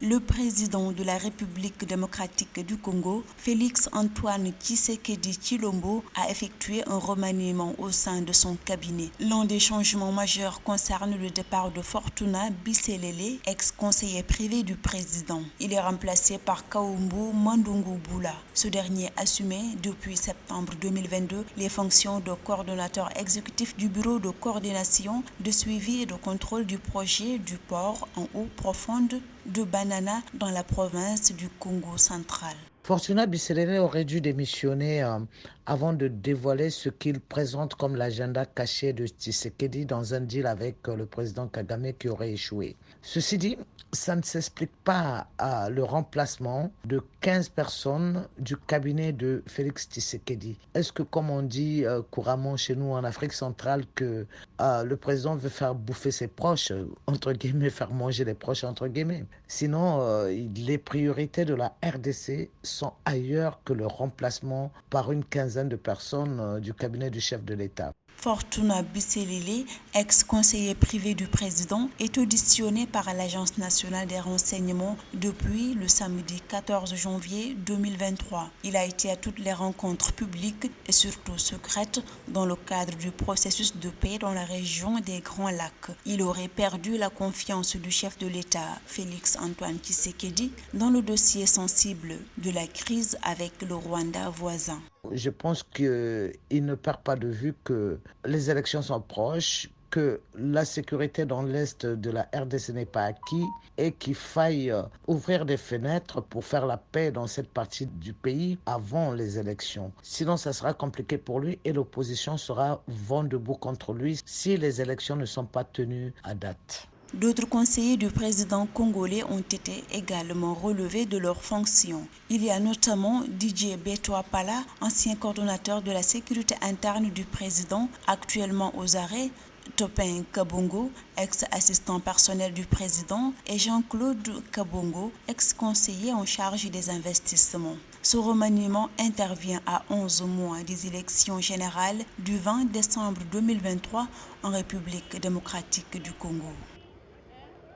Le président de la République démocratique du Congo, Félix-Antoine Tshisekedi Tshilombo, a effectué un remaniement au sein de son cabinet. L'un des changements majeurs concerne le départ de Fortuna Bisselele, ex-conseiller privé du président. Il est remplacé par Kaumbu Mandungu Bula. Ce dernier assumait depuis septembre 2022 les fonctions de coordonnateur exécutif du bureau de coordination, de suivi et de contrôle du projet du port en eau profonde de Banana dans la province du Congo central. Fortuna Bisselele aurait dû démissionner avant de dévoiler ce qu'il présente comme l'agenda caché de Tshisekedi dans un deal avec le président Kagame qui aurait échoué. Ceci dit, ça ne s'explique pas le remplacement de 15 personnes du cabinet de Félix Tshisekedi. Est-ce que, comme on dit couramment chez nous en Afrique centrale, que le président veut faire bouffer ses proches, entre guillemets, faire manger les proches, entre guillemets? Sinon, les priorités de la RDC sont ailleurs que le remplacement par une quinzaine de personnes du cabinet du chef de l'État. Fortuna Bisselele, ex-conseiller privé du président, est auditionné par l'Agence nationale des renseignements depuis le samedi 14 janvier 2023. Il a été à toutes les rencontres publiques et surtout secrètes dans le cadre du processus de paix dans la région des Grands Lacs. Il aurait perdu la confiance du chef de l'État, Félix-Antoine Tshisekedi, dans le dossier sensible de la crise avec le Rwanda voisin. Je pense qu'il ne perd pas de vue que les élections sont proches, que la sécurité dans l'Est de la RDC n'est pas acquis et qu'il faille ouvrir des fenêtres pour faire la paix dans cette partie du pays avant les élections. Sinon, ça sera compliqué pour lui et l'opposition sera vent debout contre lui si les élections ne sont pas tenues à date. D'autres conseillers du président congolais ont été également relevés de leurs fonctions. Il y a notamment Didier Beto-Apala, ancien coordonnateur de la sécurité interne du président, actuellement aux arrêts, Topin Kabongo, ex-assistant personnel du président, et Jean-Claude Kabongo, ex-conseiller en charge des investissements. Ce remaniement intervient à 11 mois des élections générales du 20 décembre 2023 en République démocratique du Congo.